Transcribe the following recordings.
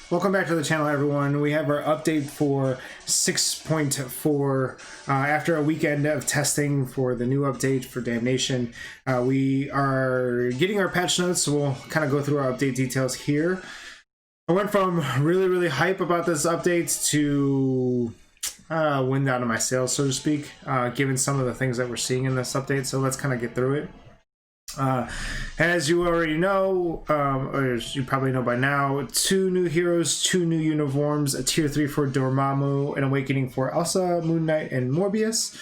Welcome back to the channel, everyone. We have our update for 6.4 after a weekend of testing for the new update for Damnation. We are getting our patch notes, so we'll kind of go through our update details here. I went from really hype about this update to wind out of my sails, so to speak, given some of the things that we're seeing in this update. So let's kind of get through it. As you already know, or as you probably know by now, 2 new heroes, 2 new uniforms, a tier 3 for Dormammu, an awakening for Elsa, Moon Knight, and Morbius.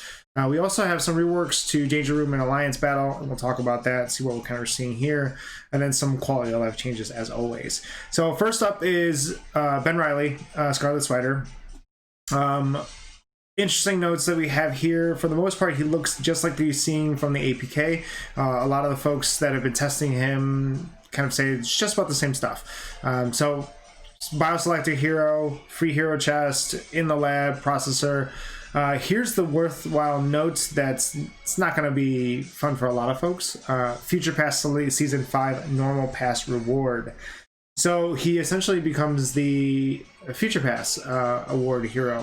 We also have some reworks to Danger Room and Alliance Battle, and we'll talk about that, see what we're kind of seeing here, and then some quality of life changes as always. So first up is Ben Reilly, Scarlet Spider. Interesting notes that we have here. For the most part, he looks just like you're seeing from the APK. A lot of the folks that have been testing him kind of say it's just about the same stuff. So bioselector hero, free hero chest, in the lab, processor. Here's the worthwhile note that's it's not going to be fun for a lot of folks. Future Pass Season 5 Normal Pass Reward. So he essentially becomes the Future Pass award hero,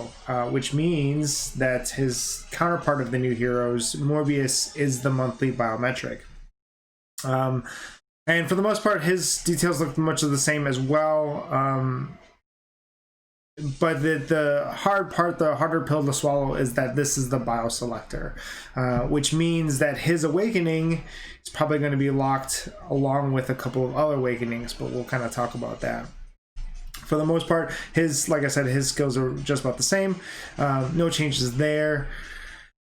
which means that his counterpart of the new heroes, Morbius, is the monthly biometric. And for the most part, his details look much of the same as well. But the hard part, the harder pill to swallow, is that this is the bioselector, which means that his awakening is probably going to be locked along with a couple of other awakenings, but we'll kind of talk about that. For the most part, like I said, his skills are just about the same. No changes there.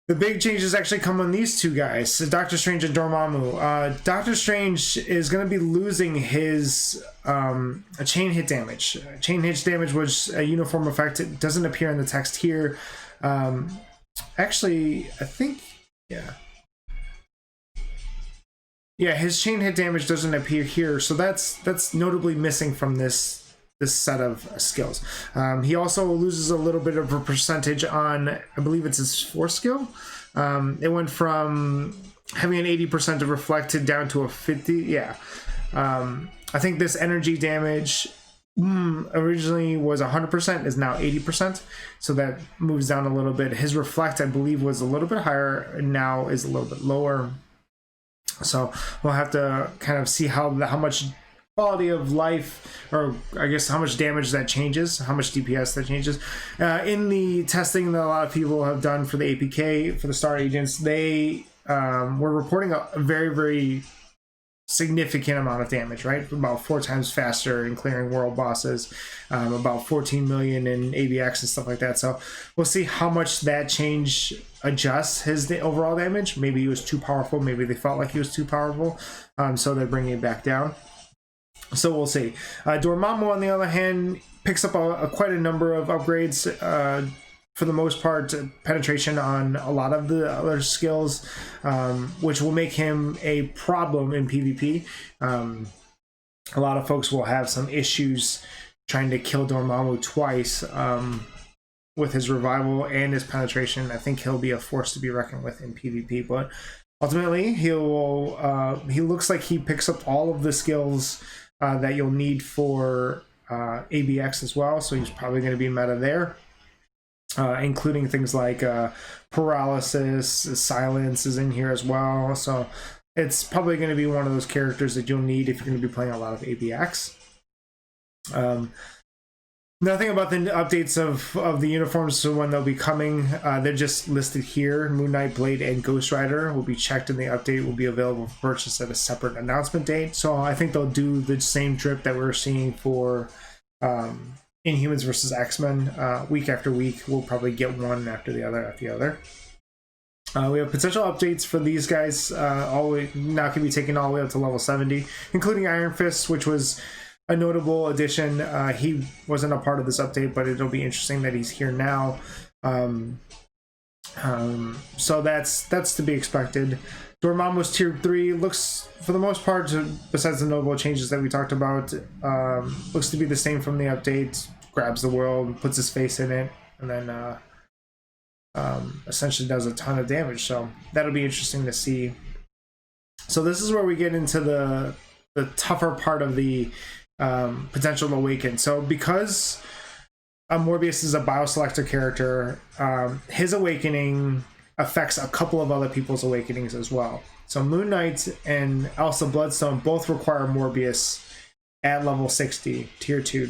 The big changes actually come on these two guys, Doctor Strange and Dormammu. Doctor Strange is going to be losing his chain hit damage. Chain hit damage was a uniform effect. It doesn't appear in the text here. Actually, I think, yeah, his chain hit damage doesn't appear here, so that's notably missing from this set of skills. He also loses a little bit of a percentage on, I believe it's his 4th skill. It went from having an 80% of reflected down to a 50. Yeah. I think this energy damage originally was 100%, is now 80%. So that moves down a little bit. His reflect, I believe, was a little bit higher, and now is a little bit lower. So we'll have to kind of see how much quality of life, or I guess how much damage that changes, how much DPS that changes. In the testing that a lot of people have done for the APK, for the Star Agents, they were reporting a very significant amount of damage, right? About 4 times faster in clearing world bosses, about 14 million in ABX and stuff like that. So we'll see how much that change adjusts his overall damage. Maybe he was too powerful, maybe they felt like he was too powerful, so they're bringing it back down. So we'll see. Dormammu, on the other hand, picks up quite a number of upgrades. For the most part, penetration on a lot of the other skills, which will make him a problem in PvP. A lot of folks will have some issues trying to kill Dormammu twice with his revival and his penetration. I think he'll be a force to be reckoned with in PvP, but ultimately he looks like he picks up all of the skills that you'll need for ABX as well, so he's probably going to be meta there, including things like paralysis, silence is in here as well, so it's probably going to be one of those characters that you'll need if you're going to be playing a lot of ABX. Nothing about the updates of the uniforms, so when they'll be coming, they're just listed here. Moon Knight, Blade, and Ghost Rider will be checked, and the update will be available for purchase at a separate announcement date. So I think they'll do the same drip that we're seeing for Inhumans versus X-Men. Week after week, we'll probably get one after the other. We have potential updates for these guys. Now can be taken all the way up to level 70, including Iron Fist, which was a notable addition. He wasn't a part of this update, but it'll be interesting that he's here now. So that's to be expected. Dormammu's tier 3 looks, for the most part, besides the notable changes that we talked about, looks to be the same from the update. Grabs the world, puts his face in it, and then essentially does a ton of damage. So that'll be interesting to see. So this is where we get into the tougher part of the potential awaken. So because Morbius is a bioselector character, his awakening affects a couple of other people's awakenings as well. So Moon Knight and Elsa Bloodstone both require Morbius at level 60, tier 2.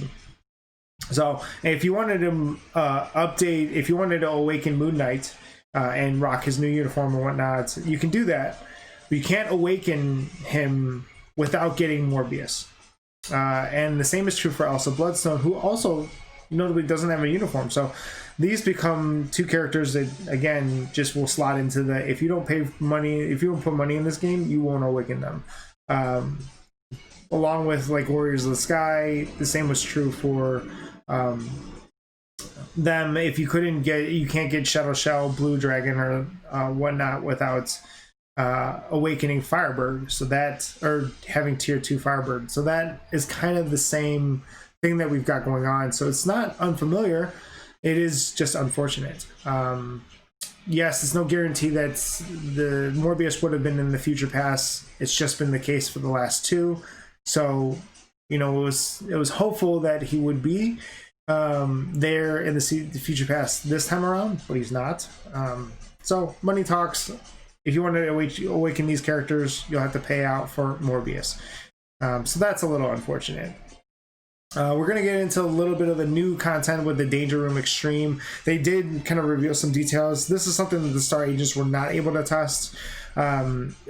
So if you wanted to if you wanted to awaken Moon Knight and rock his new uniform and whatnot, you can do that. But you can't awaken him without getting Morbius. And the same is true for Elsa Bloodstone, who also notably doesn't have a uniform. So these become two characters that, again, just will slot into the, if you don't pay money, if you don't put money in this game, you won't awaken them. Along with like Warriors of the Sky, the same was true for them. If you can't get Shadow Shell, Blue Dragon, or whatnot without awakening Firebird. So that, or having tier 2 Firebird. So that is kind of the same thing that we've got going on. So it's not unfamiliar. It is just unfortunate. Yes, it's no guarantee that the Morbius would have been in the future past. It's just been the case for the last two. So, you know, it was hopeful that he would be there in the future past this time around, but he's not. So money talks. If you want to awaken these characters, you'll have to pay out for Morbius. So that's a little unfortunate. We're going to get into a little bit of the new content with the Danger Room Extreme. They did kind of reveal some details. This is something that the Star Agents were not able to test.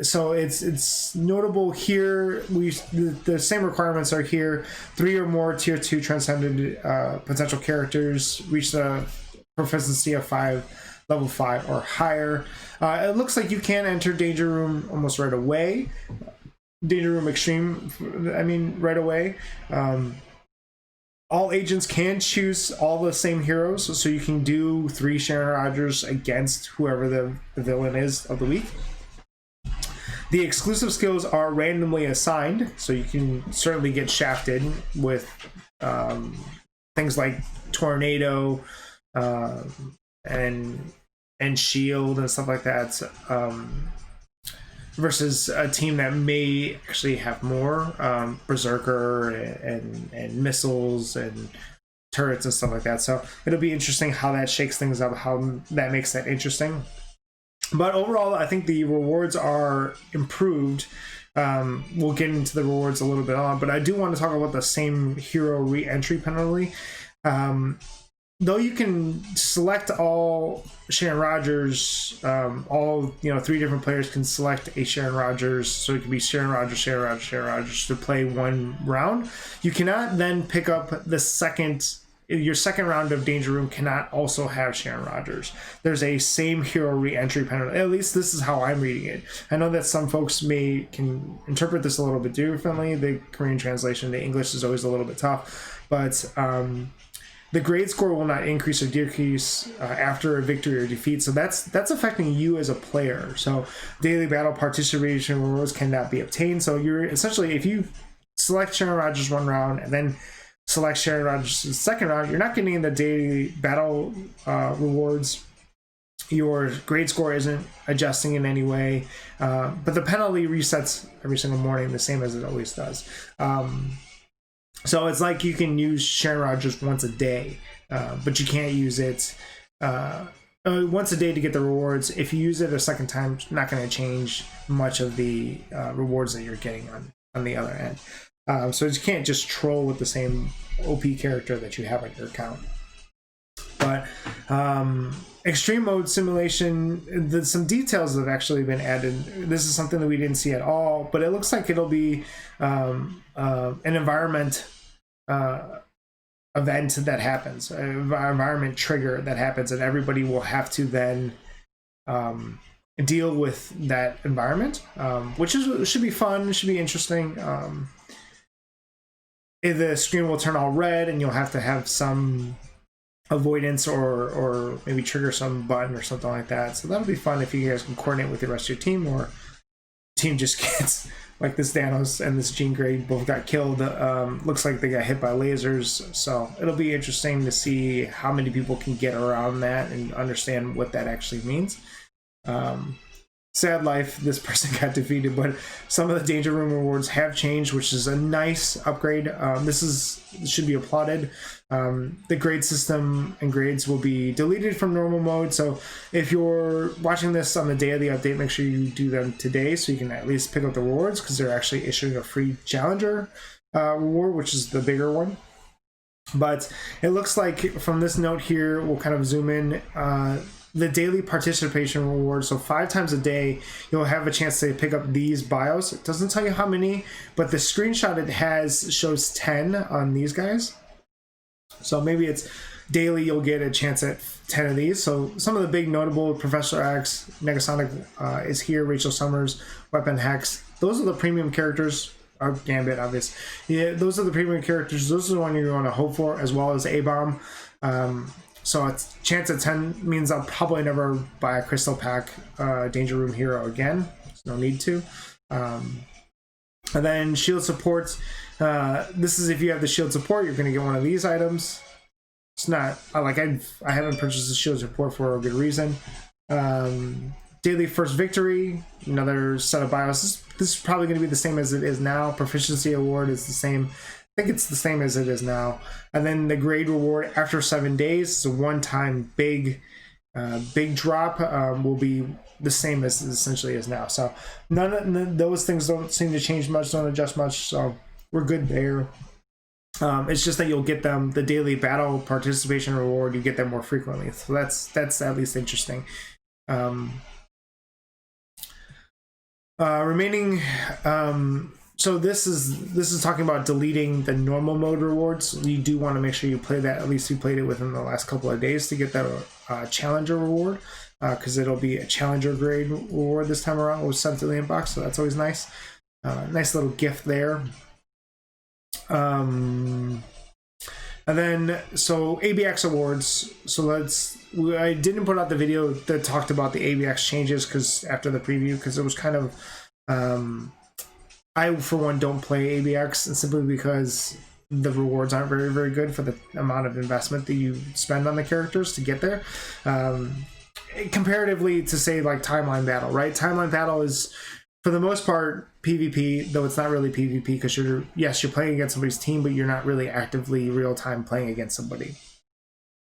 So it's notable here. The same requirements are here. 3 or more tier 2 transcended potential characters reach the proficiency of level 5 or higher. It looks like you can enter Danger Room almost right away. Danger Room Extreme, I mean, right away. All agents can choose all the same heroes, so you can do 3 Sharon Rogers against whoever the villain is of the week. The exclusive skills are randomly assigned, so you can certainly get shafted with things like Tornado and Shield and stuff like that, versus a team that may actually have more Berserker and missiles and turrets and stuff like that. So it'll be interesting how that shakes things up, how that makes that interesting. But overall, I think the rewards are improved. We'll get into the rewards a little bit on, but I do want to talk about the same hero re-entry penalty. Though you can select all Sharon Rogers, all 3 different players can select a Sharon Rogers, so it could be Sharon Rogers to play one round. You cannot then pick up your second round of Danger Room cannot also have Sharon Rogers. There's a same hero re-entry penalty. At least this is how I'm reading it. I know that some folks can interpret this a little bit differently. The Korean translation to English is always a little bit tough, but the grade score will not increase or decrease after a victory or defeat. So that's affecting you as a player. So daily battle participation rewards cannot be obtained. So you're essentially, if you select Sharon Rogers one round and then select Sharon Rogers the second round, you're not getting the daily battle rewards. Your grade score isn't adjusting in any way, but the penalty resets every single morning the same as it always does. So it's like you can use Sharon Rogers once a day, but you can't use it once a day to get the rewards. If you use it a second time, it's not going to change much of the rewards that you're getting on the other end. So you can't just troll with the same OP character that you have on your account. But extreme mode simulation, some details have actually been added. This is something that we didn't see at all, but it looks like it'll be an environment event that happens, an environment trigger that happens, and everybody will have to then deal with that environment, which should be fun, should be interesting. The screen will turn all red, and you'll have to have some avoidance or maybe trigger some button or something like that. So that'll be fun if you guys can coordinate with the rest of your team, or team just gets like this Thanos and this Jean Grey both got killed. Looks like they got hit by lasers. So it'll be interesting to see how many people can get around that and understand what that actually means. sad life, this person got defeated, but some of the danger room rewards have changed, which is a nice upgrade. This should be applauded. The grade system and grades will be deleted from normal mode, so if you're watching this on the day of the update, make sure you do them today so you can at least pick up the rewards, because they're actually issuing a free challenger reward, which is the bigger one. But it looks like from this note here, we'll kind of zoom in, the daily participation reward. So 5 times a day, you'll have a chance to pick up these bios. It doesn't tell you how many, but the screenshot it has shows 10 on these guys. So maybe it's daily, you'll get a chance at 10 of these. So some of the big notable: Professor X, Negasonic is here, Rachel Summers, Weapon Hex. Those are the premium characters. Gambit, obvious. Yeah, those are the premium characters. Those are the one you want to hope for, as well as A-Bomb. So a chance at 10 means I'll probably never buy a Crystal Pack Danger Room hero again. There's no need to. And then shield support. This is if you have the shield support, you're going to get one of these items. It's not like I haven't purchased the shield support for a good reason. Daily first victory, another set of bios. This is probably going to be the same as it is now. Proficiency award is the same. I think it's the same as it is now. And then the grade reward after 7 days is a one-time big drop. Will be the same as it essentially is now. So none of those things don't seem to change much, don't adjust much. So we're good there. It's just that you'll get them, the daily battle participation reward, you get them more frequently. So that's at least interesting. Remaining, so this is talking about deleting the normal mode rewards. You do want to make sure you play that, at least you played it within the last couple of days to get that challenger reward, because it'll be a challenger grade reward this time around. It was sent to the inbox, so that's always nice. Nice little gift there. And then, so ABX awards. So I didn't put out the video that talked about the ABX changes because after the preview, because it was kind of, I for one don't play ABX, and simply because the rewards aren't very, very good for the amount of investment that you spend on the characters to get there. Comparatively to say like Timeline Battle, right? Timeline Battle is, for the most part, PvP, though it's not really PvP because you're playing against somebody's team, but you're not really actively real-time playing against somebody.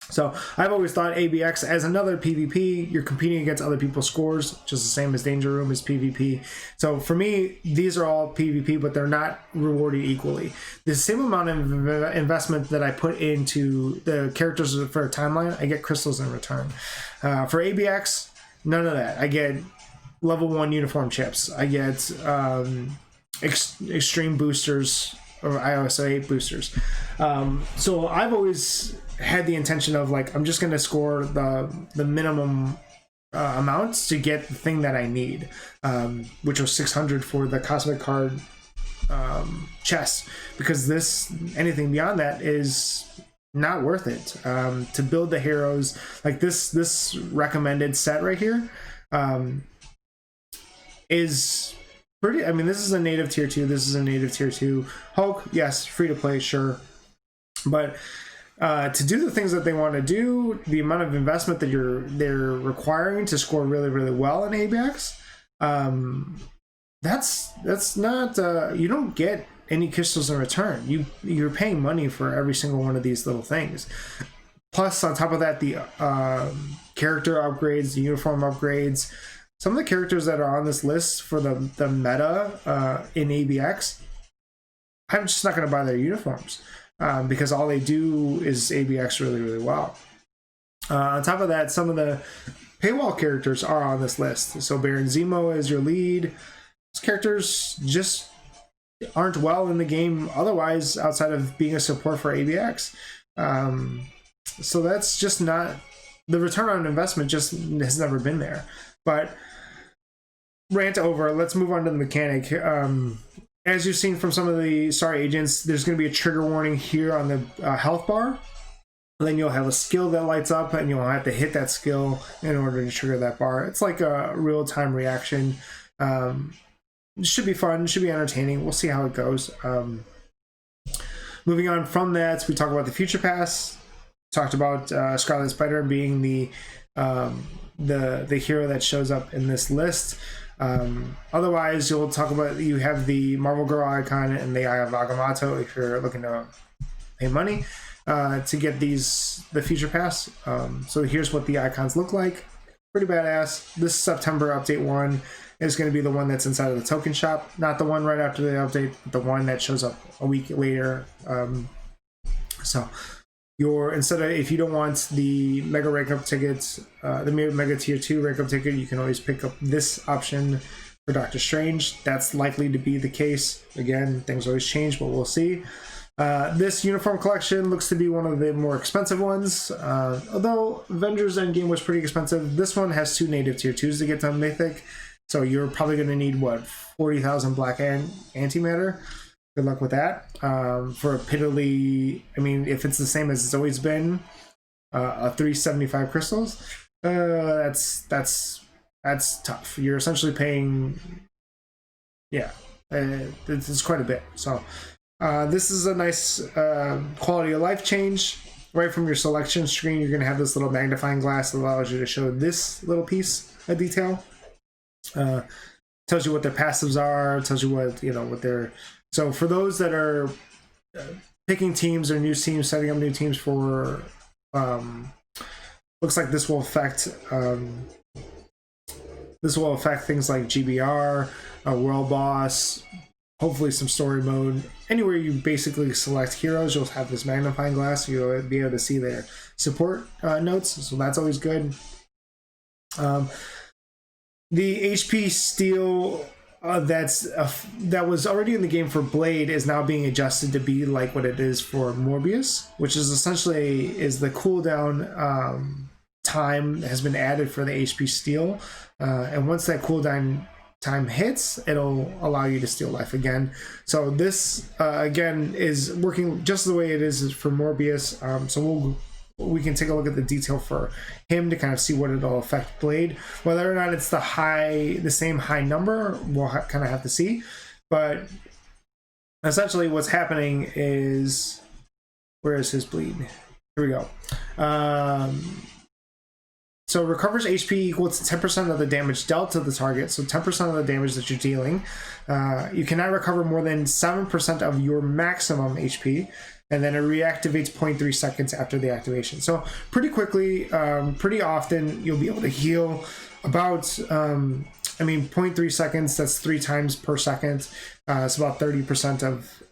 So I've always thought ABX as another PvP, you're competing against other people's scores, just the same as Danger Room is PvP. So for me, these are all PvP, but they're not rewarded equally. The same amount of investment that I put into the characters for a timeline, I get crystals in return. For ABX, none of that. I get level 1 uniform chips. I get extreme boosters, or ISO 8 boosters. So I've always had the intention of like, I'm just going to score the minimum amounts to get the thing that I need, which was 600 for the cosmic card chest, because anything beyond that is not worth it. To build the heroes, like this recommended set right here, is pretty. I mean, this is a native tier 2. This is a native tier 2. Hulk, yes, free to play, sure. But to do the things that they want to do, the amount of investment that they're requiring to score really, really well in ABX, that's not. You don't get any crystals in return. You're paying money for every single one of these little things. Plus, on top of that, the character upgrades, the uniform upgrades. Some of the characters that are on this list for the meta in ABX, I'm just not going to buy their uniforms because all they do is ABX really, really well. On top of that, some of the paywall characters are on this list. So Baron Zemo is your lead. Those characters just aren't well in the game otherwise, outside of being a support for ABX. So that's just not, the return on investment just has never been there. But rant over, let's move on to the mechanic. As you've seen from some of the star agents, there's going to be a trigger warning here on the health bar. And then you'll have a skill that lights up, and you'll have to hit that skill in order to trigger that bar. It's like a real-time reaction. It should be fun, should be entertaining. We'll see how it goes. Moving on from that, we talk about the Future Pass. Talked about Scarlet Spider being the the hero that shows up in this list. Otherwise, you'll talk about, you have the Marvel Girl icon and the Eye of Agamotto if you're looking to pay money to get the feature pass. So here's what the icons look like. Pretty badass. This September update 1 is going to be the one that's inside of the token shop, not the one right after the update, but the one that shows up a week later. So instead of, if you don't want the mega rank up tickets, the mega tier 2 rank up ticket, you can always pick up this option for Doctor Strange. That's likely to be the case. Again, things always change, but we'll see. This uniform collection looks to be one of the more expensive ones. Although Avengers Endgame was pretty expensive, this one has 2 native tier 2s to get to Mythic. So you're probably going to need, what, 40,000 black antimatter? Good luck with that. For a piddly, I mean, if it's the same as it's always been, a 375 crystals, that's tough. You're essentially paying, yeah, it's quite a bit. So this is a nice quality of life change. Right from your selection screen, you're going to have this little magnifying glass that allows you to show this little piece of detail. Tells you what their passives are, tells you what, what they're. So for those that are picking teams or new teams, setting up new teams for, looks like this will affect things like GBR, World Boss, hopefully some story mode. Anywhere you basically select heroes, you'll have this magnifying glass, so you'll be able to see their support notes. So that's always good. The HP steal that was already in the game for Blade is now being adjusted to be like what it is for Morbius, which is essentially the cooldown time has been added for the HP steal, and once that cooldown time hits, it'll allow you to steal life again. So this again is working just the way it is for Morbius. So we can take a look at the detail for him to kind of see what it'll affect Blade. Whether or not it's the same high number, we'll kind of have to see. But essentially what's happening is, where is his bleed? Here we go. So recovers HP equal to 10% of the damage dealt to the target. So 10% of the damage that you're dealing. You cannot recover more than 7% of your maximum HP. And then it reactivates 0.3 seconds after the activation. So pretty quickly, pretty often, you'll be able to heal about, 0.3 seconds, that's 3 times per second. It's about 30% of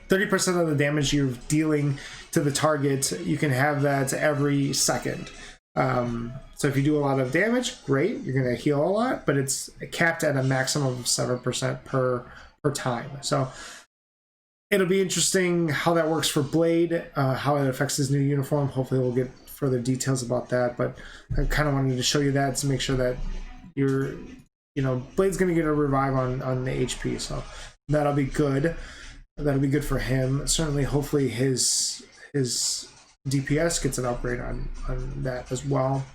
30% of the damage you're dealing to the target. You can have that every second. So if you do a lot of damage, great, you're going to heal a lot, but it's capped at a maximum of 7% per time. So it'll be interesting how that works for Blade, how it affects his new uniform. Hopefully we'll get further details about that, but I kind of wanted to show you that to make sure that Blade's going to get a revive on the HP, so that'll be good. That'll be good for him. Certainly, hopefully his DPS gets an upgrade on that as well.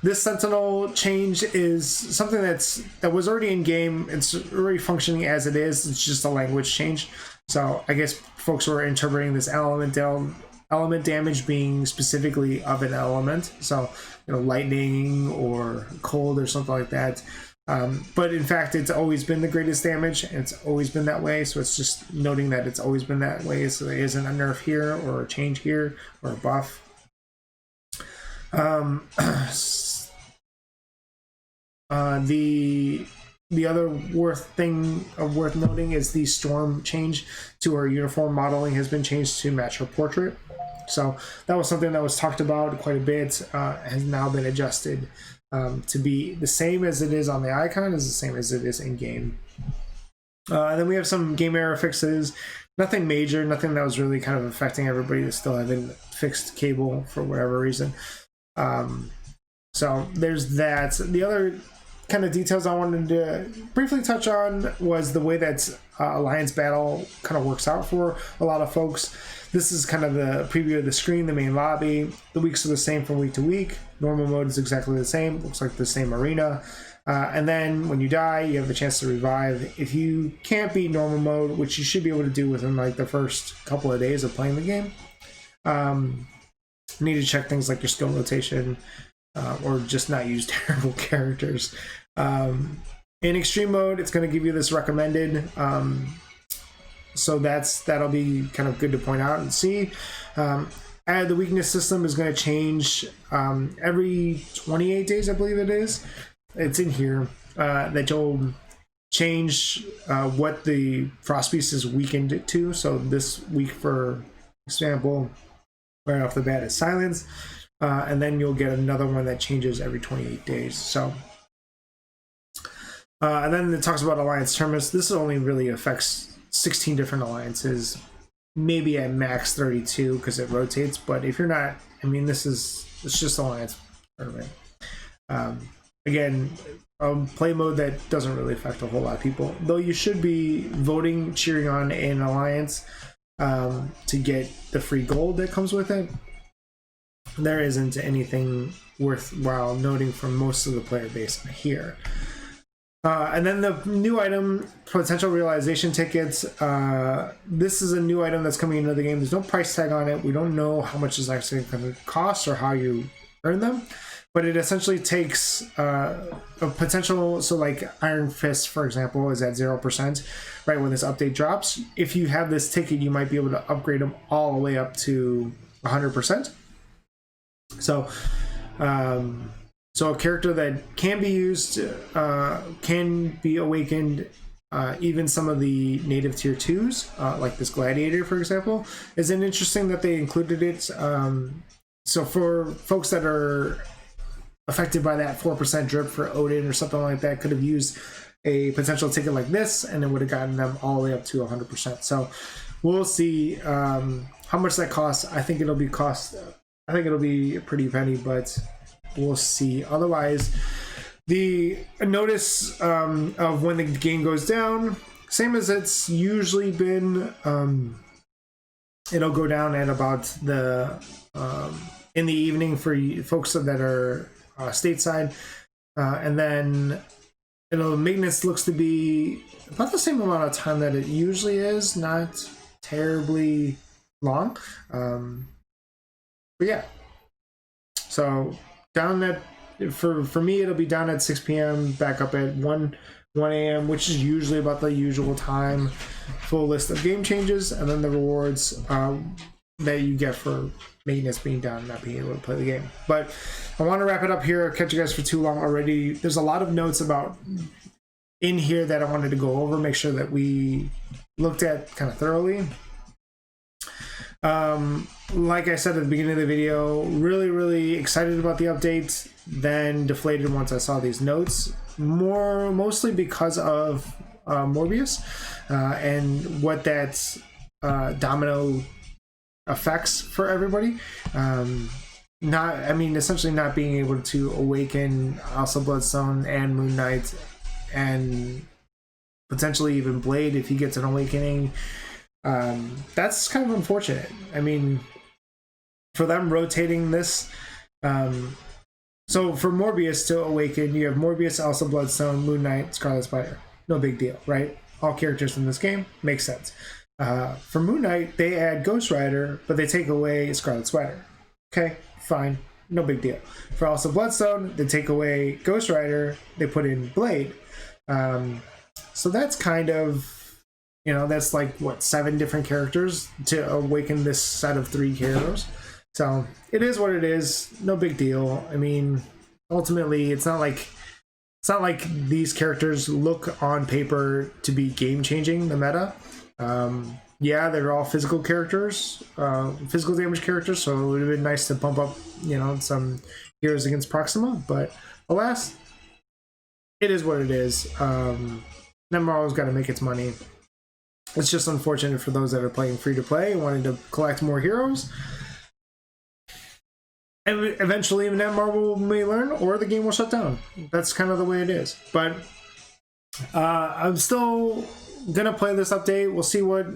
This Sentinel change is something that was already in game. It's already functioning as it is. It's just a language change. So I guess folks were interpreting this element damage being specifically of an element. So lightning or cold or something like that. But in fact, it's always been the greatest damage, and it's always been that way. So it's just noting that it's always been that way. So there isn't a nerf here or a change here or a buff. The other worth noting is the storm change to her uniform modeling has been changed to match her portrait. So that was something that was talked about quite a bit, has now been adjusted to be the same as it is on the icon, is the same as it is in game. Then we have some game error fixes. Nothing major, nothing that was really kind of affecting everybody that still haven't fixed cable for whatever reason. So there's that. The other kind of details I wanted to briefly touch on was the way that Alliance Battle kind of works out for a lot of folks. This is kind of the preview of the screen, the main lobby. The weeks are the same from week to week. Normal mode is exactly the same. Looks like the same arena. And then when you die, you have a chance to revive. If you can't beat normal mode, which you should be able to do within like the first couple of days of playing the game, You need to check things like your skill rotation, or just not use terrible characters. In extreme mode, it's going to give you this recommended, so that'll be kind of good to point out and see. The weakness system is going to change every 28 days, I believe it is. It's in here that you'll change what the frost beast is weakened to. So this week, for example, right off the bat is silence, and then you'll get another one that changes every 28 days. So and then it talks about alliance terminus. This only really affects 16 different alliances, maybe at max 32 because it rotates. But if you're not, I mean, it's just alliance tournament. Again, play mode that doesn't really affect a whole lot of people, though you should be voting, cheering on an alliance to get the free gold that comes with it. There isn't anything worthwhile noting from most of the player base here. And then the new item, potential realization tickets. This is a new item that's coming into the game. There's no price tag on it. We don't know how much it's actually going to cost or how you earn them. But it essentially takes a potential, so like Iron Fist, for example, is at 0%, right when this update drops. If you have this ticket, you might be able to upgrade them all the way up to 100%. So, so a character that can be used, can be awakened, even some of the native tier 2s, like this Gladiator, for example. Isn't it interesting that they included it? So for folks that are affected by that 4% drip for Odin or something like that, could have used a potential ticket like this, and it would have gotten them all the way up to 100%. So we'll see how much that costs. I think it'll be a pretty penny, but we'll see. Otherwise, the notice of when the game goes down, same as it's usually been. It'll go down at about the in the evening for folks that are stateside, and then maintenance looks to be about the same amount of time that it usually is, not terribly long. But yeah, so down at for me it'll be down at 6 p.m. back up at 1 a.m., which is usually about the usual time. Full list of game changes, and then the rewards that you get for maintenance being down and not being able to play the game. But I want to wrap it up here. I've kept you guys for too long already. There's a lot of notes about in here that I wanted to go over, make sure that we looked at kind of thoroughly. Like I said at the beginning of the video, really excited about the update, then deflated once I saw these notes, mostly because of Morbius and what that domino effects for everybody. Essentially not being able to awaken also Bloodstone and Moon Knight, and potentially even Blade if he gets an awakening. That's kind of unfortunate. I mean, for them rotating this, so for Morbius to awaken, you have Morbius, Elsa Bloodstone, Moon Knight, Scarlet Spider. No big deal, right? All characters from this game, makes sense. For Moon Knight, they add Ghost Rider, but they take away Scarlet Spider. Okay, fine, no big deal. For Elsa Bloodstone, they take away Ghost Rider, they put in Blade. So that's kind of, that's like, what, 7 different characters to awaken this set of 3 heroes. So it is what it is. No big deal. I mean, ultimately, it's not like these characters look on paper to be game-changing the meta. Yeah, they're all physical characters, physical damage characters, so it would have been nice to bump up, some heroes against Proxima, but alas, it is what it is. Netmar's got to make its money. It's just unfortunate for those that are playing free-to-play and wanting to collect more heroes. And eventually Netmar may learn, or the game will shut down. That's kind of the way it is. But I'm still gonna play this update. We'll see what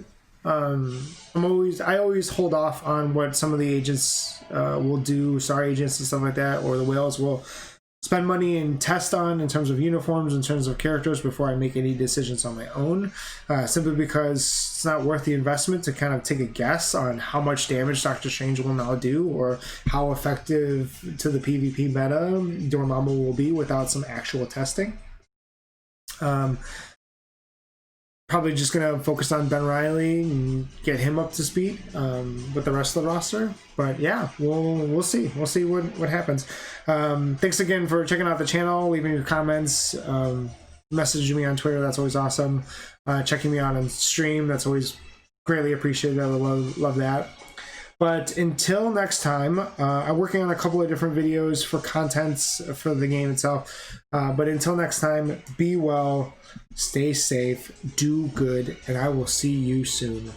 I always hold off on what some of the agents will do, star agents and stuff like that, or the whales will spend money and test on in terms of uniforms, in terms of characters, before I make any decisions on my own, simply because it's not worth the investment to kind of take a guess on how much damage Doctor Strange will now do, or how effective to the PvP meta Dormammu will be without some actual testing. Probably just gonna focus on Ben Reilly and get him up to speed with the rest of the roster. But yeah, we'll see. We'll see what happens. Thanks again for checking out the channel, leaving your comments, messaging me on Twitter. That's always awesome. Checking me out on stream. That's always greatly appreciated. I love that. But until next time, I'm working on a couple of different videos for contents for the game itself. But until next time, be well, stay safe, do good, and I will see you soon.